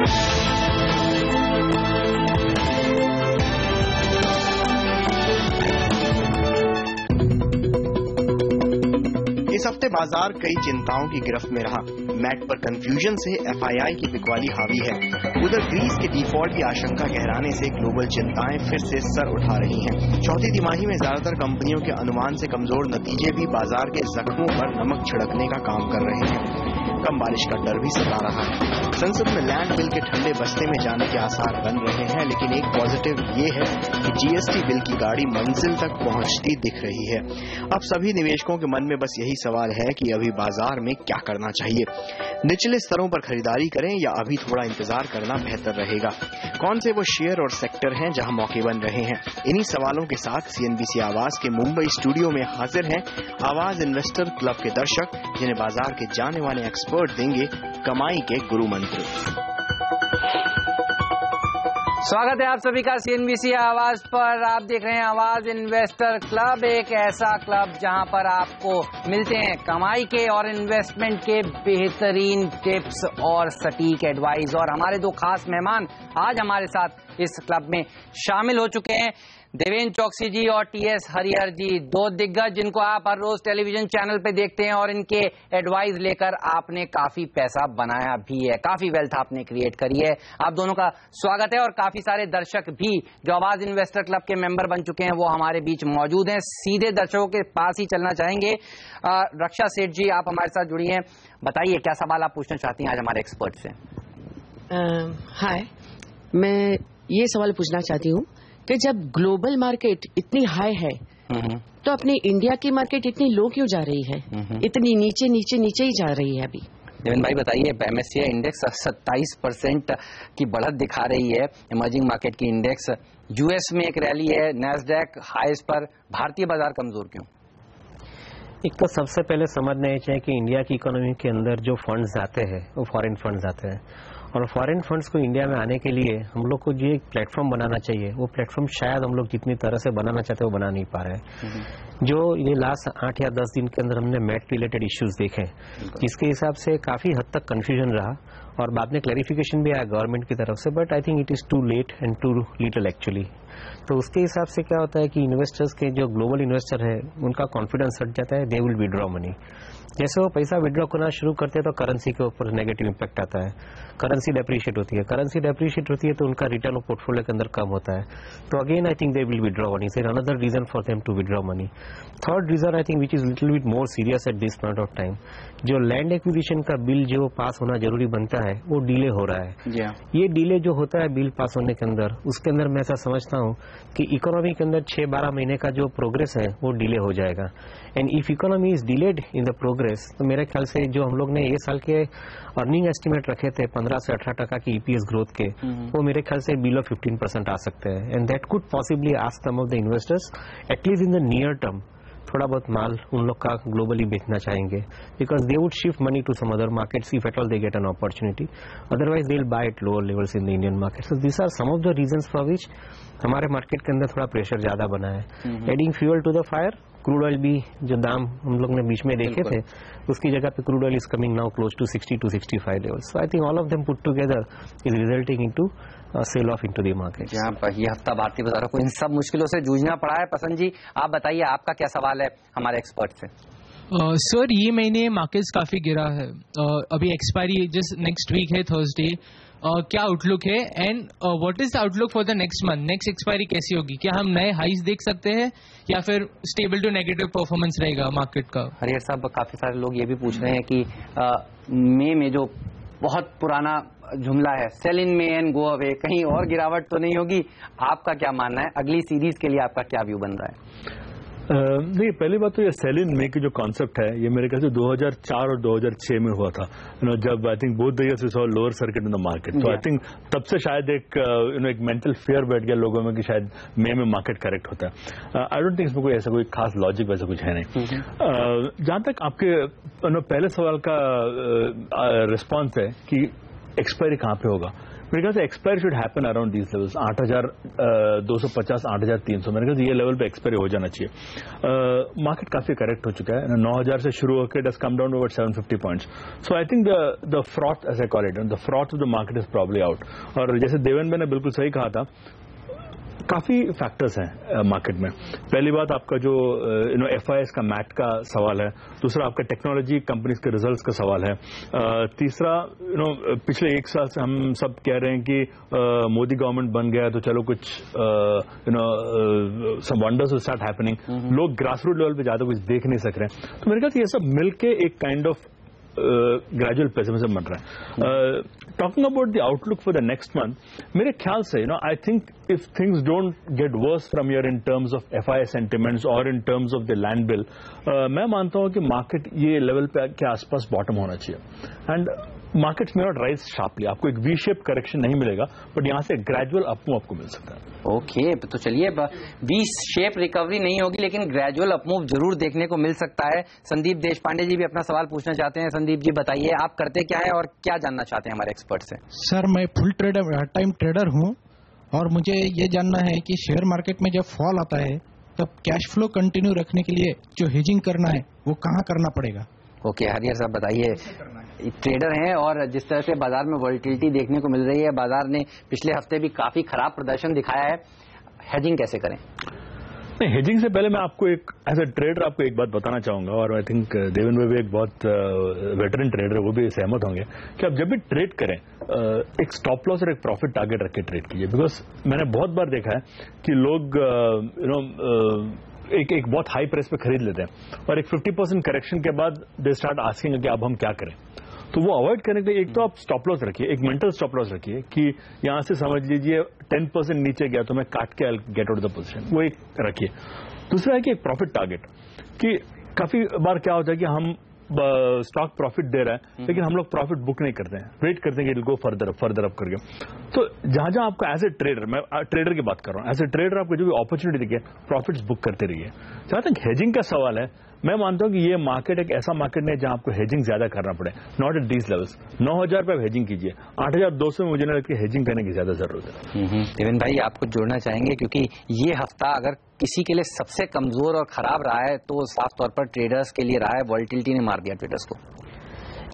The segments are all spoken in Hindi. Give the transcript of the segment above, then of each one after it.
इस हफ्ते बाजार कई चिंताओं की गिरफ्त में रहा। मैट पर कंफ्यूजन से एफआईआई की बिकवाली हावी है। उधर ग्रीस के डिफॉल्ट की आशंका गहराने से ग्लोबल चिंताएं फिर से सर उठा रही हैं। चौथी तिमाही में ज्यादातर कंपनियों के अनुमान से कमजोर नतीजे भी बाजार के जख्मों पर नमक छिड़कने का काम कर रहे हैं। कम बारिश का डर भी सता रहा है। संसद में लैंड बिल के ठंडे बस्ते में जाने के आसार बन रहे हैं, लेकिन एक पॉजिटिव ये है कि जीएसटी बिल की गाड़ी मंजिल तक पहुंचती दिख रही है। अब सभी निवेशकों के मन में बस यही सवाल है कि अभी बाजार में क्या करना चाहिए। निचले स्तरों पर खरीदारी करें या अभी थोड़ा इंतजार करना बेहतर रहेगा। कौन से वो शेयर और सेक्टर हैं जहां मौके बन रहे हैं? इन्हीं सवालों के साथ सीएनबीसी आवाज के मुंबई स्टूडियो में हाजिर हैं आवाज इन्वेस्टर क्लब के दर्शक, जिन्हें बाजार के जाने माने एक्सपर्ट देंगे कमाई के गुरु मंत्र। स्वागत है आप सभी का सीएनबीसी आवाज पर। आप देख रहे हैं आवाज इन्वेस्टर क्लब, एक ऐसा क्लब जहां पर आपको मिलते हैं कमाई के और इन्वेस्टमेंट के बेहतरीन टिप्स और सटीक एडवाइस। और हमारे दो खास मेहमान आज हमारे साथ इस क्लब में शामिल हो चुके हैं, देवेंद्र चौकसी जी और टीएस हरिहर जी, दो दिग्गज जिनको आप हर रोज टेलीविजन चैनल पे देखते हैं और इनके एडवाइस लेकर आपने काफी पैसा बनाया भी है, काफी वेल्थ आपने क्रिएट करी है। आप दोनों का स्वागत है। और काफी सारे दर्शक भी जो आवाज इन्वेस्टर क्लब के मेंबर बन चुके हैं वो हमारे बीच मौजूद हैं। सीधे दर्शकों के पास ही चलना चाहेंगे। रक्षा सेठ जी, आप हमारे साथ जुड़ी हैं, बताइए क्या सवाल आप पूछना चाहती हैं आज हमारे एक्सपर्ट से। हाय, मैं ये सवाल पूछना चाहती हूँ कि जब ग्लोबल मार्केट इतनी हाई है तो अपनी इंडिया की मार्केट इतनी लो क्यों जा रही है? इतनी नीचे नीचे नीचे ही जा रही है अभी। देवेंद्र भाई बताइए, एमएससीआई इंडेक्स 27% की बढ़त दिखा रही है, इमर्जिंग मार्केट की इंडेक्स। यूएस में एक रैली है, नैस्डैक हाईज पर, भारतीय बाजार कमजोर क्यों? एक तो सबसे पहले समझना ये चाहिए कि इंडिया की इकोनॉमी के अंदर जो फंड्स आते हैं वो फॉरेन फंड्स आते हैं, और फॉरेन फंड्स को इंडिया में आने के लिए हम लोग को जो एक प्लेटफॉर्म बनाना चाहिए वो प्लेटफॉर्म शायद हम लोग जितनी तरह से बनाना चाहते हैं वो बना नहीं पा रहे हैं। जो ये लास्ट 8 या 10 दिन के अंदर हमने मैट रिलेटेड इश्यूज देखे, जिसके हिसाब से काफी हद तक कंफ्यूजन रहा और बाद में क्लैरिफिकेशन भी आया गवर्नमेंट की तरफ से, but I think it is too late and too little actually. तो उसके हिसाब से क्या होता है कि इन्वेस्टर्स के जो ग्लोबल इन्वेस्टर है उनका कॉन्फिडेंस हट जाता है, दे विल विड्रॉ मनी। जैसे वो पैसा विड्रॉ करना शुरू करते हैं तो करेंसी के ऊपर नेगेटिव इम्पैक्ट आता है, करेंसी डेप्रिशिएट होती है, करेंसी डेप्रिशिएट होती है तो उनका रिटर्न पोर्टफोलियो के अंदर कम होता है। तो again I think they will withdraw money, so another reason for them to withdraw money. Third reason I think which is little bit more serious at this point of time, जो लैंड एक्विजिशन का बिल जो पास होना जरूरी बनता है वो डिले हो रहा है। ये डिले जो होता है बिल पास होने के अंदर, उसके अंदर मैं ऐसा समझता हूँ कि इकोनॉमी के अंदर 6-12 महीने का जो प्रोग्रेस है वो डिले हो जाएगा। And if economy is delayed in the progress, तो मेरे ख्याल से जो हम लोग ने ये साल के अर्निंग एस्टिमेट रखे थे 15 से 18% की ईपीएस ग्रोथ के, वो मेरे ख्याल से बिलो 15% आ सकते हैं। And that could possibly ask some of the investors at least in the near term थोड़ा बहुत माल उन लोग का ग्लोबली बेचना चाहेंगे, because they would shift money to some other markets if at all they get an opportunity, otherwise they will buy at lower levels in the Indian market. So this are some of the reasons for which हमारे मार्केट के अंदर थोड़ा प्रेशर ज्यादा बना है। Adding fuel to the fire, crude oil भी जो दाम हम लोग ने बीच में देखे थे उसकी जगह पे crude oil is coming now close to 60 to 65 levels. So I think all of them put together is resulting into sell off into the market. यहाँ पर ये हफ्ता भारतीय बाजारों को इन सब मुश्किलों से जूझना पड़ा है। पसंद जी, आप बताइए आपका क्या सवाल है हमारे एक्सपर्ट से। सर, ये महीने मार्केट्स काफी गिरा है, अभी एक्सपायरी जस्ट नेक्स्ट वीक है थर्सडे, क्या आउटलुक है and what is the outlook for the next month? Next expiry कैसी होगी? क्या हम नए हाईज देख सकते हैं या फिर स्टेबल टू नेगेटिव परफॉर्मेंस रहेगा मार्केट का? हरिहर साहब, काफी सारे लोग ये भी पूछ रहे हैं कि मई में जो बहुत पुराना जुमला है sell in May and go away, कहीं और गिरावट तो नहीं होगी? आपका क्या मानना है? अगली सीरीज के लिए आपका क्या व्यू बन रहा है? नहीं, पहली बात तो ये सेल इन मे की जो कॉन्सेप्ट है ये मेरे ख्याल से 2004 और 2006 में हुआ था, जब I think both the years we saw lower circuit in the market. तो आई थिंक तब से शायद एक एक मेंटल फियर बैठ गया लोगों में कि शायद मई में मार्केट करेक्ट होता है। आई डोंट थिंक इसमें कोई ऐसा कोई खास लॉजिक वैसा कुछ है नहीं। जहां तक आपके पहले सवाल का रिस्पॉन्स है कि एक्सपायरी कहाँ पे होगा? मेरे ख्याल से expiry should happen around these levels, 8,250, 8,300, मेरे ख्याल से ये लेवल पे एक्सपायरी हो जाना चाहिए। मार्केट काफी करेक्ट हो चुका है, 9,000 से शुरू होकर it has come down over 750 points. So I think the froth, as I call it, the froth of the market is probably out. और जैसे देवेन भाई ने बिल्कुल सही कहा था, काफी फैक्टर्स हैं मार्केट में। पहली बात आपका जो FIS का मैट का सवाल है, दूसरा आपका टेक्नोलॉजी कंपनीज के रिजल्ट्स का सवाल है, तीसरा पिछले एक साल से हम सब कह रहे हैं कि मोदी गवर्नमेंट बन गया तो चलो कुछ सम वंडर्स विल स्टार्ट हैपनिंग। लोग ग्रास रूट लेवल पे ज्यादा कुछ देख नहीं सक रहे हैं। तो मेरे ख्याल से ये सब मिलके एक काइंड ऑफ ग्रेजुअल पेसिमिज्म बन रहा है। Talking about the outlook for the next month, मेरे ख्याल से I think if things don't get worse from year in terms of FIS sentiments और in terms of the land bill, मैं मानता हूं कि मार्केट ये लेवल पे के आसपास बॉटम होना चाहिए। एंड मार्केट्स में नॉट राइज शार्पली, आपको एक वी शेप करेक्शन नहीं मिलेगा, बट यहां से ग्रेजुअल अपमूव आपको मिल सकता है। ओके, तो चलिए, वी शेप रिकवरी नहीं होगी लेकिन ग्रेजुअल अपमूव जरूर देखने को मिल सकता है। संदीप देशपांडे जी भी अपना सवाल पूछना चाहते हैं। संदीप जी बताइए, आप करते क्या है और क्या जानना चाहते हैं हमारे एक्सपर्ट से? सर, मैं फुल ट्रेडर टाइम ट्रेडर हूं और मुझे ये जानना है कि शेयर मार्केट में जब फॉल आता है तब कैश फ्लो कंटिन्यू रखने के लिए जो हेजिंग करना है वो कहाँ करना पड़ेगा? ओके, हरिहर साहब बताइए, ट्रेडर हैं और जिस तरह से बाजार में वॉलिटिलिटी देखने को मिल रही है, बाजार ने पिछले हफ्ते भी काफी खराब प्रदर्शन दिखाया है, हेजिंग कैसे करें? नहीं, हेजिंग से पहले मैं आपको एक एज ए ट्रेडर आपको एक बात बताना चाहूंगा, और आई थिंक देवेन भाई भी एक बहुत वेटरन ट्रेडर है, वो भी सहमत होंगे कि आप जब भी ट्रेड करें एक स्टॉप लॉस और एक प्रॉफिट टारगेट रख के ट्रेड कीजिए। बिकॉज मैंने बहुत बार देखा है कि लोग एक बहुत हाई प्राइस पे खरीद लेते हैं और एक 50% करेक्शन के बाद दे स्टार्ट आस्किंग कि अब हम क्या करें। तो वो अवॉइड करने के लिए एक तो आप स्टॉप लॉस रखिए, एक मेंटल स्टॉप लॉस रखिए कि यहां से समझ लीजिए 10% नीचे गया तो मैं काट के गेट आउट द पोजीशन, वो एक रखिए। दूसरा है कि एक प्रॉफिट टारगेट, कि काफी बार क्या होता है कि हम स्टॉक प्रॉफिट दे रहा है लेकिन हम लोग प्रॉफिट बुक नहीं करते हैं, वेट करते हैं कि इट गो फर्दर अप करके। तो जहां जहां आपको एज ए ट्रेडर, मैं ट्रेडर की बात कर रहा हूं, एज ए ट्रेडर आपको जो भी अपॉर्चुनिटी दिखे प्रॉफिट्स बुक करते रहिए। जहां तक हेजिंग का सवाल है, मैं मानता हूं कि ये मार्केट एक ऐसा मार्केट है जहां आपको हेजिंग ज्यादा करना पड़े, नॉट एट दीज लेवल्स। 9,000 पे आप हेजिंग कीजिए, 8,200 में मुझे नहीं लगता हेजिंग करने की ज्यादा जरूरत है। देवेन भाई, आपको जोड़ना चाहेंगे क्योंकि ये हफ्ता अगर किसी के लिए सबसे कमजोर और खराब रहा है तो साफ तौर पर ट्रेडर्स के लिए रहा है, वॉलिटिलिटी ने मार दिया ट्रेडर्स को।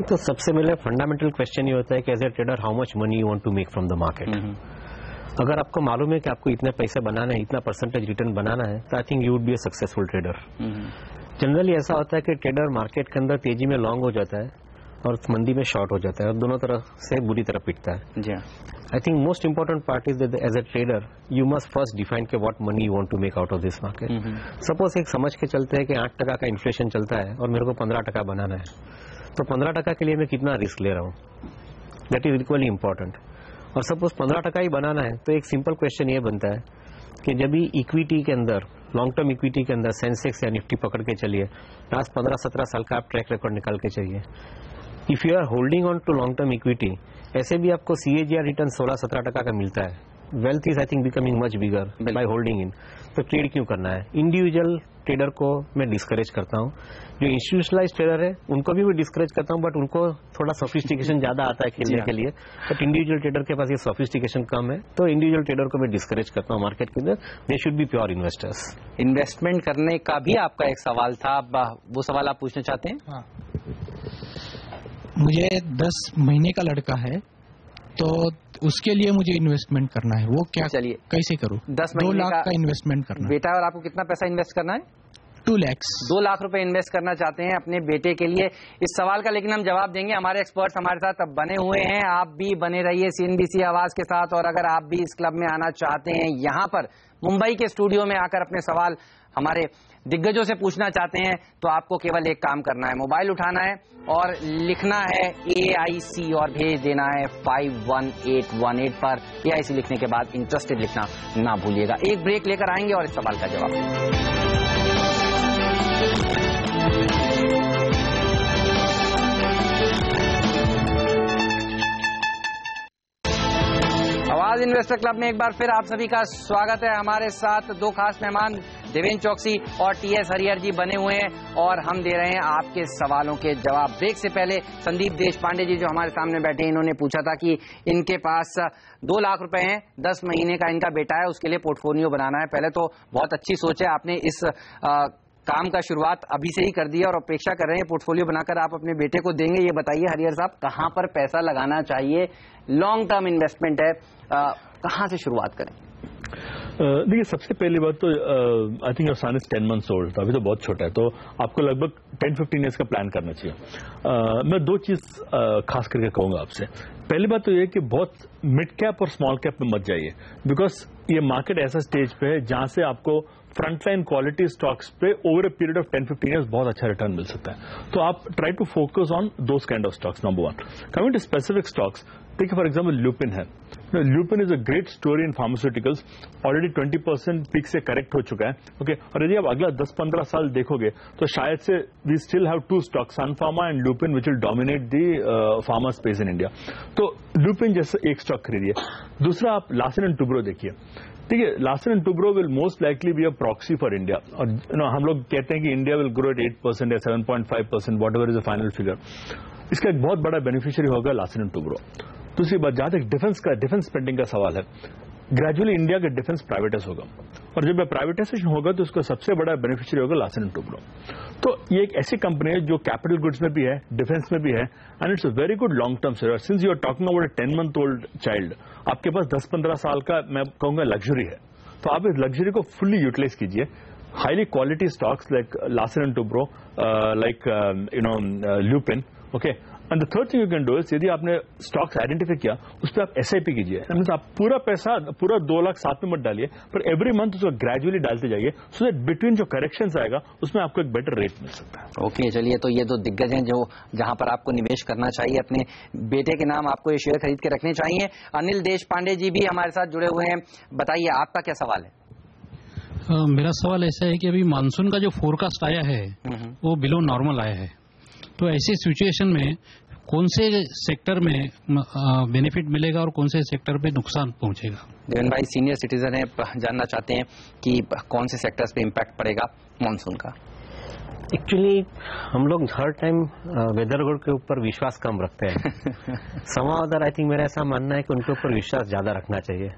तो सबसे पहले फंडामेंटल क्वेश्चन ये होता है कि as a trader how much money you want to make from the market. अगर आपको मालूम है कि आपको इतने पैसे बनाना है, इतना परसेंटेज रिटर्न बनाना है, तो I think you would be a successful trader. Generally ऐसा होता है कि ट्रेडर मार्केट के अंदर तेजी में लॉन्ग हो जाता है और मंदी में शॉर्ट हो जाता है और दोनों तरफ से बुरी तरह पिटता है। जी, I think most important part is as a trader you must first define के what money you want to make out of this market. Suppose एक समझ के चलते हैं कि 8% का इन्फ्लेशन चलता है और मेरे को 15% बनाना है, तो 15% के लिए मैं कितना रिस्क ले रहा हूँ, दैट इज इक्वली इंपॉर्टेंट। और सपोज 15% ही बनाना है तो एक सिंपल क्वेश्चन ये बनता है कि जब भी इक्विटी के अंदर, लॉन्ग टर्म इक्विटी के अंदर सेंसेक्स या निफ्टी पकड़ के चलिए, लास्ट 15-17 साल का आप ट्रैक रिकॉर्ड निकाल के चाहिए। If you are holding on to long term equity, ऐसे भी आपको CAGR रिटर्न 16-17% का मिलता है। Wealth is I think becoming much bigger by holding in. तो ट्रेड क्यों करना है? इंडिविजुअल ट्रेडर को मैं डिस्करेज करता हूँ, जो इंस्टीट्यूशनलाइज ट्रेडर है उनको भी मैं डिस्करेज करता हूँ, बट उनको थोड़ा सोफिस्टिकेशन ज्यादा आता है खेलने के लिए, बट इंडिविजुअल ट्रेडर के पास ये सोफिस्टिकेशन कम है, तो इंडिविजुअल ट्रेडर को मैं डिस्करेज करता हूँ मार्केट के अंदर। They should be pure investors. Investment करने का भी आपका एक सवाल था, वो सवाल आप पूछना चाहते हैं? हाँ, मुझे 10 महीने का लड़का है तो उसके लिए मुझे इन्वेस्टमेंट करना है, वो क्या, चलिए कैसे करूं? 2 लाख का इन्वेस्टमेंट करना है बेटा। और आपको कितना पैसा इन्वेस्ट करना है? 2 लाख। 2 लाख रुपए इन्वेस्ट करना चाहते हैं अपने बेटे के लिए। इस सवाल का लेकिन हम जवाब देंगे, हमारे एक्सपर्ट्स हमारे साथ अब बने हुए हैं। आप भी बने रहिए CNBC आवाज के साथ, और अगर आप भी इस क्लब में आना चाहते हैं, यहाँ पर मुंबई के स्टूडियो में आकर अपने सवाल हमारे दिग्गजों से पूछना चाहते हैं, तो आपको केवल एक काम करना है, मोबाइल उठाना है और लिखना है AIC और भेज देना है 51818 पर। AIC लिखने के बाद इंटरेस्टेड लिखना ना भूलिएगा। एक ब्रेक लेकर आएंगे और इस सवाल का जवाब। आवाज इन्वेस्टर क्लब में एक बार फिर आप सभी का स्वागत है। हमारे साथ 2 खास मेहमान देवेंद्र चौकसी और टीएस हरिहर जी बने हुए हैं और हम दे रहे हैं आपके सवालों के जवाब। ब्रेक से पहले संदीप देशपांडे जी जो हमारे सामने बैठे हैं, इन्होंने पूछा था कि इनके पास 2 लाख रुपए हैं, 10 महीने का इनका बेटा है, उसके लिए पोर्टफोलियो बनाना है। पहले तो बहुत अच्छी सोच है, आपने इस काम का शुरुआत अभी से ही कर दिया और अपेक्षा कर रहे हैं पोर्टफोलियो बनाकर आप अपने बेटे को देंगे। ये बताइए हरिहर साहब, कहां पर पैसा लगाना चाहिए? लॉन्ग टर्म इन्वेस्टमेंट है, कहां से शुरुआत करें? देखिए, सबसे पहली बात तो I think your son is 10 months old, अभी तो बहुत छोटा है, तो आपको लगभग 10-15 years का प्लान करना चाहिए। मैं 2 चीज खास करके कहूंगा आपसे। पहली बात तो ये कि बहुत मिड कैप और स्मॉल कैप में मत जाइए, बिकॉज ये मार्केट ऐसा स्टेज पे है जहां से आपको फ्रंटलाइन क्वालिटी स्टॉक्स पे over a period of 10-15 years बहुत अच्छा रिटर्न मिल सकता है। तो आप try to focus on those kind of stocks, number 1। Coming to specific stocks, देखिए फॉर एग्जाम्पल ल्यूपिन है। Lupin is a great story in pharmaceuticals, already 20% peak से करेक्ट हो चुका है, ओके। और यदि आप अगला 10-15 साल देखोगे तो शायद से we still have 2 stocks, Sun Pharma and Lupin, which will dominate the pharma space in India. तो ल्यूपिन जैसे एक स्टॉक खरीदिए। दूसरा, आप लार्सन एंड टुब्रो देखिए। ठीक है, Larsen and Toubro will most likely be a proxy for India. और हम लोग कहते हैं कि इंडिया विल ग्रो एट 8% या 7.5%, what ever is the final figure. इसका एक बहुत बड़ा बेनिफिशियरी होगा लार्सन एंड टुब्रो। दूसरी बात, जहां तक डिफेंस स्पेंडिंग का सवाल है, ग्रेजुअली इंडिया का डिफेंस प्राइवेटाइज होगा, और जब प्राइवेटाइजेशन होगा तो उसका सबसे बड़ा बेनिफिशियरी होगा लार्सन एंड टुब्रो। तो ये एक ऐसी कंपनी है जो कैपिटल गुड्स में भी है, डिफेंस में भी है, and it's a very good long term share. Since you are talking about a 10 month old child, आपके पास 10-15 साल का मैं कहूंगा लग्जरी है, तो आप इस लग्जरी को फुल्ली यूटिलाइज कीजिए। Highly quality stocks like Larsen and Toubro, like lupin, okay. And the third thing you can do is, यदि आपने स्टॉक्स आइडेंटिफाई किया, उस पर आप एसआईपी कीजिए। मीन्स आप पूरा पैसा, पूरा 2 लाख साथ में मत डालिए, पर एवरी मंथ उसको ग्रेजुअली डालते जाइए, सो दैट बिटवीन जो करेक्शंस आएगा उसमें आपको एक बेटर रेट मिल सकता है। ओके, चलिए, तो ये 2 दिग्गज हैं जो जहां पर आपको निवेश करना चाहिए। अपने बेटे के नाम आपको ये शेयर खरीद के रखने चाहिए। अनिल देशपांडे जी भी हमारे साथ जुड़े हुए हैं, बताइए आपका क्या सवाल है? मेरा सवाल ऐसा है कि अभी मानसून का जो फोरकास्ट आया है वो बिलो नॉर्मल आया है, तो ऐसी सिचुएशन में कौन से सेक्टर में बेनिफिट मिलेगा और कौन से सेक्टर पे नुकसान पहुंचेगा? देवेंद्र भाई सीनियर सिटीजन है, जानना चाहते हैं कि कौन से सेक्टर्स पे इम्पैक्ट पड़ेगा मानसून का। एक्चुअली हम लोग हर टाइम वेदर गॉड के ऊपर विश्वास कम रखते हैं। समा अदर आई थिंक मेरा ऐसा मानना है कि उनके ऊपर विश्वास ज्यादा रखना चाहिए।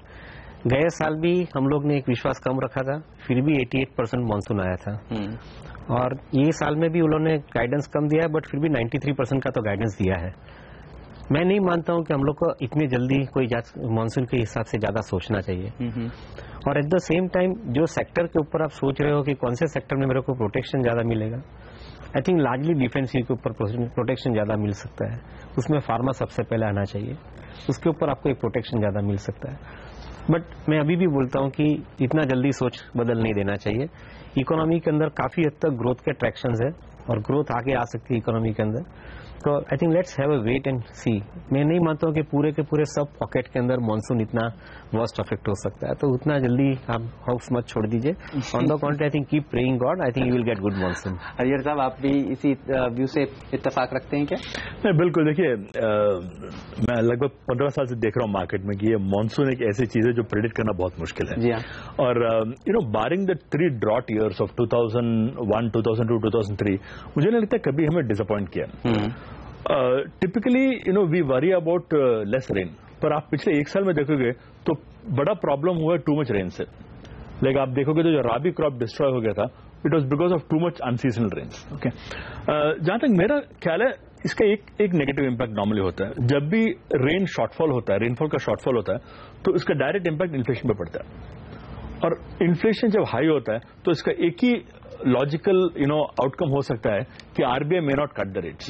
गए साल भी हम लोग ने एक विश्वास कम रखा था, फिर भी 88% मानसून आया था, और ये साल में भी उन्होंने गाइडेंस कम दिया है, बट फिर भी 93% का तो गाइडेंस दिया है। मैं नहीं मानता हूं कि हम लोग को इतनी जल्दी कोई मानसून के हिसाब से ज्यादा सोचना चाहिए। और एट द सेम टाइम जो सेक्टर के ऊपर आप सोच रहे हो कि कौन से सेक्टर में मेरे को प्रोटेक्शन ज्यादा मिलेगा, आई थिंक लार्जली डिफेंस के ऊपर प्रोटेक्शन ज्यादा मिल सकता है। उसमें फार्मा सबसे पहले आना चाहिए, उसके ऊपर आपको एक प्रोटेक्शन ज्यादा मिल सकता है। बट मैं अभी भी बोलता हूं कि इतना जल्दी सोच बदल नहीं देना चाहिए। इकोनॉमी के अंदर काफी हद तक ग्रोथ के ट्रैक्शंस है और ग्रोथ आगे आ सकती है इकोनॉमी के अंदर, तो I think let's have a wait and see. मैं नहीं मानता हूं कि पूरे के पूरे सब पॉकेट के अंदर मानसून इतना वर्स्ट अफेक्ट हो सकता है, तो उतना जल्दी आप हाउस मत छोड़ दीजिए। On the contrary I think keep praying God, I think you will get good monsoon. Harihar साहब, आप भी इसी व्यू से इत्तेफाक रखते हैं क्या? नहीं, बिल्कुल। देखिए, मैं लगभग 15 साल से देख रहा हूँ मार्केट में कि ये मानसून एक ऐसी चीज है जो प्रेडिक्ट करना बहुत मुश्किल है। जी हाँ। और barring the 3 drought years of 2001, 2002, 2003, मुझे नहीं लगता कभी हमें डिसअपॉइंट किया। Typically we worry about less rain, पर आप पिछले 1 साल में देखोगे तो बड़ा प्रॉब्लम हुआ है टू मच रेन से। लाइक आप देखोगे तो जो राबी क्रॉप डिस्ट्रॉय हो गया था, it was because of too much unseasonal rains. Okay, जहां तक मेरा ख्याल है, इसका एक नेगेटिव इंपैक्ट नॉर्मली होता है। जब भी रेन शॉर्टफॉल होता है, रेनफॉल का शॉर्टफॉल होता है, तो इसका डायरेक्ट इंपैक्ट इन्फ्लेशन पे पड़ता है। और इन्फ्लेशन जब हाई होता है तो इसका एक ही लॉजिकल आउटकम हो सकता है कि RBI may not cut the rates,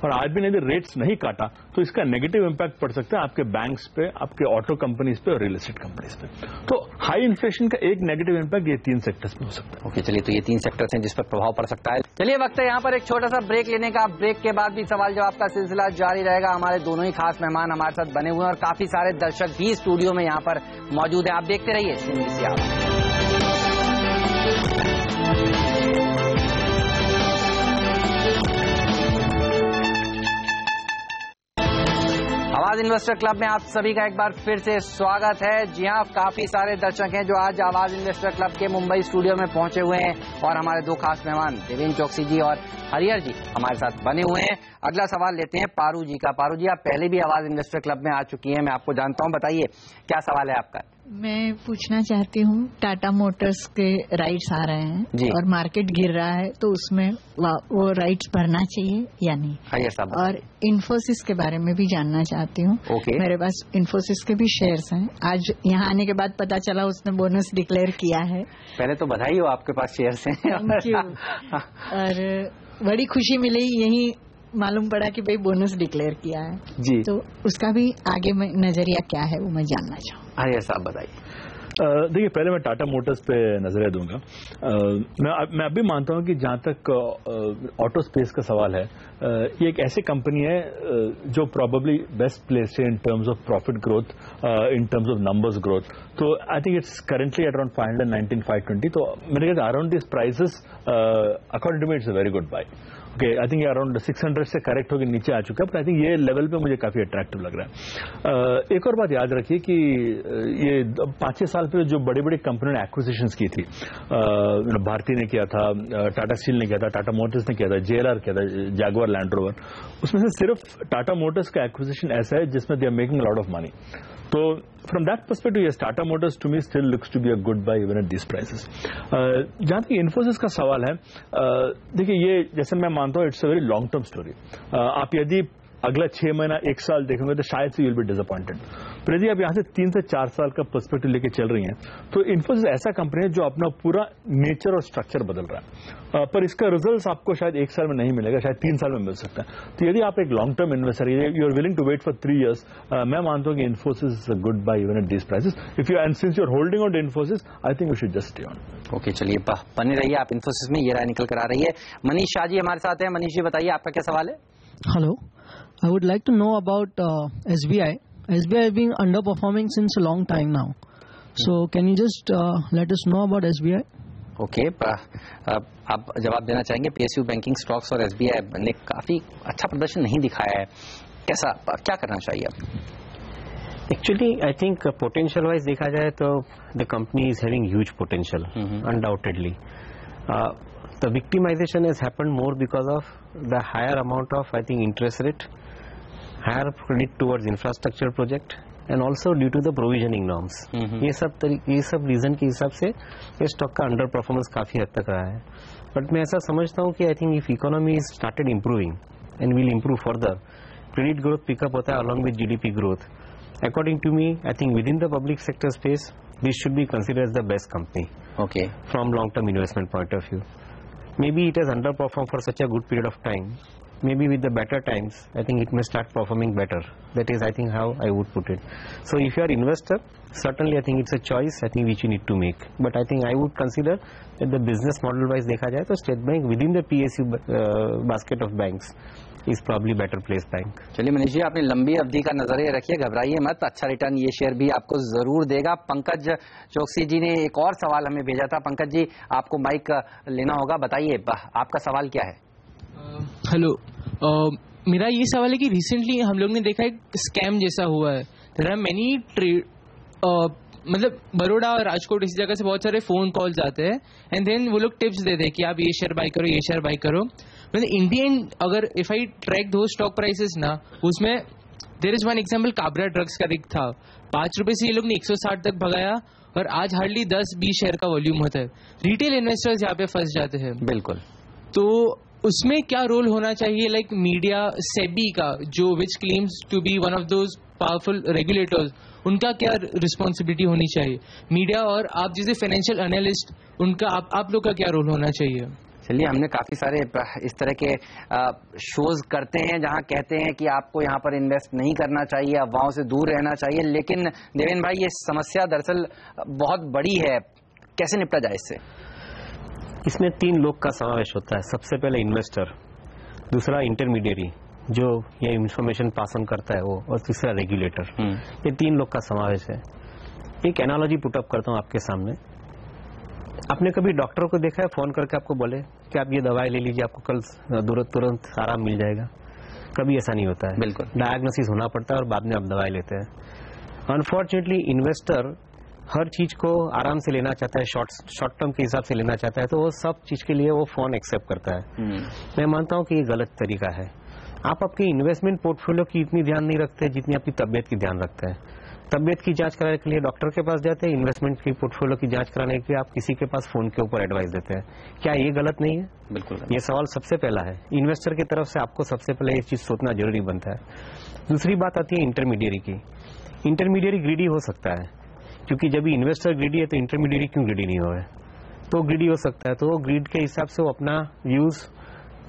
और आरबीआई ने यदि रेट्स नहीं काटा तो इसका नेगेटिव इंपैक्ट पड़ सकता है आपके बैंक्स पे, आपके ऑटो कंपनीज पे और रियल एस्टेट कंपनीज पे। तो हाई इन्फ्लेशन का एक नेगेटिव इंपैक्ट ये 3 सेक्टर्स में हो सकता है। ओके, चलिए, तो ये 3 सेक्टर्स हैं जिस पर प्रभाव पड़ सकता है। चलिए, वक्त है यहाँ पर एक छोटा सा ब्रेक लेने का। ब्रेक के बाद भी सवाल जवाब का सिलसिला जारी रहेगा। हमारे दोनों ही खास मेहमान हमारे साथ बने हुए हैं और काफी सारे दर्शक भी स्टूडियो में यहाँ पर मौजूद है। आप देखते रहिए CNBC। आवाज आवाज इन्वेस्टर क्लब में आप सभी का एक बार फिर से स्वागत है। जी हाँ, काफी सारे दर्शक हैं जो आज आवाज इन्वेस्टर क्लब के मुंबई स्टूडियो में पहुंचे हुए हैं और हमारे दो खास मेहमान देवेंद्र चौकसी जी और हरिहर जी हमारे साथ बने हुए हैं। अगला सवाल लेते हैं पारू जी का। पारू जी, आप पहले भी आवाज इन्वेस्टर क्लब में आ चुकी हैं, मैं आपको जानता हूं, बताइए क्या सवाल है आपका। मैं पूछना चाहती हूँ, टाटा मोटर्स के राइट्स आ रहे हैं और मार्केट गिर रहा है, तो उसमें वो राइट्स भरना चाहिए या नहीं? और इन्फोसिस के बारे में भी जानना चाहती हूँ। मेरे पास इन्फोसिस के भी शेयर्स हैं। आज यहाँ आने के बाद पता चला उसने बोनस डिक्लेयर किया है। पहले तो बधाई हो, आपके पास शेयर्स हैं। Thank you. और बड़ी खुशी मिली, यही मालूम पड़ा कि भाई बोनस डिक्लेयर किया है जी, तो उसका भी आगे में नजरिया क्या है वो मैं जानना चाहूँ। हरिहर साहब बताइए। देखिए, पहले मैं टाटा मोटर्स पे नजरिया दूंगा। मैं अभी मानता हूं कि जहां तक ऑटो स्पेस का सवाल है, ये एक ऐसी कंपनी है जो प्रोबेबली बेस्ट प्लेस है in terms of profit growth, in terms of numbers growth. तो I think it's currently at around 519, 520। तो मेरे ख्याल around this prices according to me it's a very good buy. Okay, I think around 600 से करेक्ट होकर नीचे आ चुका है, पर आई थिंक ये लेवल पे मुझे काफी अट्रैक्टिव लग रहा है। एक और बात याद रखिए कि ये 5-6 साल पहले जो बड़ी बड़ी कंपनियों ने एक्विजिशंस की थी, भारती ने किया था, टाटा स्टील ने किया था, टाटा मोटर्स ने किया था, JLR किया था, जैगुआर लैंड रोवर, उसमें से सिर्फ टाटा मोटर्स का एक्विजिशन ऐसा है जिसमें they are making lot of money. तो from that perspective yes, Tata Motors to me still looks to be a good buy even at this prices. जहां तक इन्फोसिस का सवाल है, देखिए ये जैसे मैं मानता हूं it's a very long term story. आप यदि अगला 6 महीना 1 साल देखेंगे तो शायद से यू विल बी डिसअपॉइंटेड, पर यदि आप यहां से 3 से 4 साल का पर्सपेक्टिव लेके चल रही हैं तो इन्फोसिस ऐसा कंपनी है जो अपना पूरा नेचर और स्ट्रक्चर बदल रहा है, पर इसका रिजल्ट आपको शायद 1 साल में नहीं मिलेगा, शायद 3 साल में मिल सकता है। तो यदि आप एक long term investor, you are willing to wait for 3 years, मैं मानता हूं कि Infosys is a good buy even at this prices. If you and since you are holding on to Infosys, I think you should just stay on. Okay, चलिए बने रहिए आप इन्फोसिस में, ये राय निकल कर आ रही है। मनीष शाह जी हमारे साथ है। मनीष जी बताइए, आपका क्या सवाल है। Hello, I would like to know about SBI. SBI has been underperforming since a long time now. So can you just let us know about SBI? Okay, आप जवाब देना चाहेंगे। PSU बैंकिंग स्टॉक्स और SBI ने काफी अच्छा प्रदर्शन नहीं दिखाया है, कैसा क्या करना चाहिए अब? Actually I think potential wise देखा जाए तो the company is having huge potential undoubtedly. The victimization has happened more because of the higher amount of, I think, interest rate, higher credit towards infrastructure project, and also due to the provisioning norms. ये सब रीजन के हिसाब से ये स्टॉक का अंडर परफॉर्मेंस काफी हद तक रहा है। बट मैं ऐसा समझता हूँ कि आई think if economy is started improving and will improve further, credit growth pickup होता है along with GDP growth. According to me, I think within the public sector space, this should be considered as the best company. Okay. From long-term investment point of view. Maybe it has underperformed for such a good period of time. Maybe with the better times, I think it may start performing better. That is, I think, how I would put it. So if you are investor, certainly I think it's a choice, I think, which you need to make. But I think I would consider that the business model-wise देखा जाए तो State Bank within the PSU basket of banks is probably better placed bank. चलिए मनीष जी, आपने लंबी अवधि का नजरिया रखिए, घबराइए मत, अच्छा रिटर्न ये शेयर भी आपको जरूर देगा। पंकज चौकसी जी ने एक और सवाल हमें भेजा था। पंकज जी, आपको माइक लेना होगा, बताइए आपका सवाल क्या है। हेलो, मेरा ये सवाल है कि रिसेंटली हम लोग ने देखा एक स्कैम जैसा हुआ है। देयर आर मेनी मतलब बड़ौदा और राजकोट इसी जगह से बहुत सारे फोन कॉल्स आते हैं एंड देन वो लोग टिप्स देते हैं कि आप ये शेयर बाय करो, ये शेयर बाय करो। मतलब इंडियन, अगर इफ आई ट्रैक दो स्टॉक प्राइसेस ना, उसमें there is one example, Kabra drugs का एक था, 5 रुपए से ये लोग ने 160 तक भगाया और आज हार्डली 10-20 शेयर का वॉल्यूम होता है। रिटेल इन्वेस्टर्स यहाँ पे फंस जाते हैं। बिल्कुल। तो उसमें क्या रोल होना चाहिए, लाइक मीडिया, सेबी का, जो which claims to be one of those powerful regulators, उनका क्या रिस्पॉन्सिबिलिटी होनी चाहिए? मीडिया और आप जैसे फाइनेंशियल एनालिस्ट, उनका आप लोग का क्या रोल होना चाहिए? चलिए, हमने काफी सारे इस तरह के शोज करते हैं जहां कहते हैं कि आपको यहां पर इन्वेस्ट नहीं करना चाहिए, अफवाहों से दूर रहना चाहिए, लेकिन देवेंद्र भाई, ये समस्या दरअसल बहुत बड़ी है, कैसे निपटा जाए इससे? इसमें 3 लोग का समावेश होता है। सबसे पहले इन्वेस्टर, दूसरा इंटरमीडियरी जो ये इंफॉर्मेशन पास ऑन करता है वो, और तीसरा रेगुलेटर। ये 3 लोग का समावेश है। एक एनालॉजी पुटअप करता हूँ आपके सामने। आपने कभी डॉक्टर को देखा है फोन करके आपको बोले कि आप ये दवाई ले लीजिए, आपको कल तुरंत आराम मिल जाएगा? कभी ऐसा नहीं होता है। बिल्कुल, डायग्नोसिस होना पड़ता है और बाद में आप दवाई लेते हैं। अनफॉर्चुनेटली इन्वेस्टर हर चीज को आराम से लेना चाहता है, शॉर्ट टर्म के हिसाब से लेना चाहता है, तो वो सब चीज के लिए वो फोन एक्सेप्ट करता है। मैं मानता हूं कि ये गलत तरीका है। आप आपके इन्वेस्टमेंट पोर्टफोलियो की इतनी ध्यान नहीं रखते जितनी आपकी तबियत की ध्यान रखते हैं। तबियत की जांच कराने के लिए डॉक्टर के पास जाते हैं, इन्वेस्टमेंट की पोर्टफोलियो की जांच कराने के लिए आप किसी के पास फोन के ऊपर एडवाइस देते हैं। क्या ये गलत नहीं है? बिल्कुल, ये सवाल सबसे पहला है। इन्वेस्टर की तरफ से आपको सबसे पहले ये चीज सोचना जरूरी बनता है। दूसरी बात आती है इंटरमीडियरी की। इंटरमीडियरी ग्रीडी हो सकता है, क्योंकि जब इन्वेस्टर ग्रीडी है तो इंटरमीडियरी क्यों ग्रीडी नहीं हो? तो ग्रीडी हो सकता है, तो ग्रीड के हिसाब से वो अपना व्यूज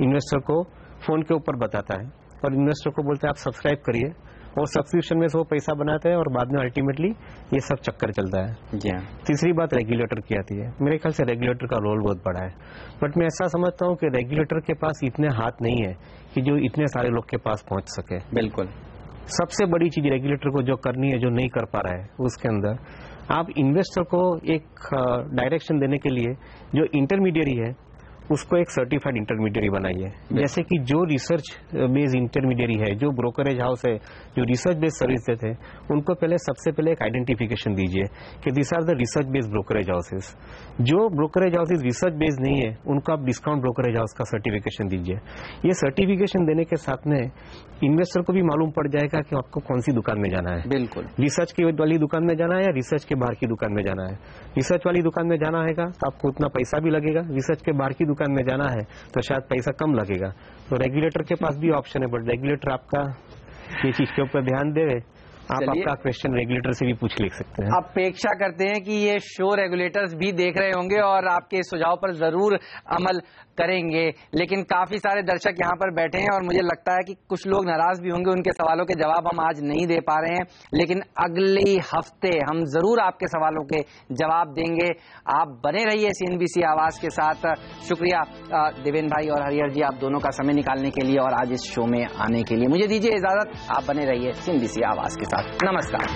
इन्वेस्टर को फोन के ऊपर बताता है और इन्वेस्टर को बोलते हैं आप सब्सक्राइब करिए, और सब्सक्रिप्शन में से वो पैसा बनाते हैं और बाद में अल्टीमेटली ये सब चक्कर चलता है। जी हाँ। तीसरी बात रेगुलेटर की आती है। मेरे ख्याल से रेगुलेटर का रोल बहुत बड़ा है, बट मैं ऐसा समझता हूँ कि रेगुलेटर के पास इतने हाथ नहीं है कि जो इतने सारे लोग के पास पहुंच सके। बिल्कुल, सबसे बड़ी चीज रेगुलेटर को जो करनी है, जो नहीं कर पा रहा है, उसके अंदर आप इन्वेस्टर को एक डायरेक्शन देने के लिए जो इंटरमीडियरी है उसको एक सर्टिफाइड इंटरमीडियरी बनाइए। जैसे कि जो रिसर्च बेस्ड इंटरमीडियरी है, जो ब्रोकरेज हाउस है, जो रिसर्च बेस्ड सर्विस देते हैं, उनको पहले सबसे पहले एक आइडेंटिफिकेशन दीजिए कि this are the research based brokerage houses. जो ब्रोकरेज हाउसेस रिसर्च बेस्ड नहीं है उनको आप डिस्काउंट ब्रोकरेज हाउस का सर्टिफिकेशन दीजिए। ये सर्टिफिकेशन देने के साथ में इन्वेस्टर को भी मालूम पड़ जाएगा कि आपको कौन सी दुकान में जाना है। बिल्कुल, रिसर्च की वाली दुकान में जाना है या रिसर्च के बाहर की दुकान में जाना है। रिसर्च वाली दुकान में जाना है तो आपको उतना पैसा भी लगेगा, रिसर्च के बाहर की दुकान में जाना है तो शायद पैसा कम लगेगा। तो रेगुलेटर के पास भी ऑप्शन है, बट रेगुलेटर आपका ये चीज के ऊपर ध्यान दे। आप आपका क्वेश्चन रेगुलेटर से भी पूछ लिख सकते हैं। अपेक्षा करते हैं कि ये शो रेगुलेटर्स भी देख रहे होंगे और आपके सुझाव पर जरूर अमल करेंगे, लेकिन काफी सारे दर्शक यहाँ पर बैठे हैं और मुझे लगता है कि कुछ लोग नाराज भी होंगे। उनके सवालों के जवाब हम आज नहीं दे पा रहे हैं, लेकिन अगले हफ्ते हम जरूर आपके सवालों के जवाब देंगे। आप बने रहिए CNBC आवाज के साथ। शुक्रिया देवेन भाई और हरिहर जी, आप दोनों का समय निकालने के लिए और आज इस शो में आने के लिए। मुझे दीजिए इजाजत, आप बने रहिए CNBC आवाज के साथ। नमस्कार।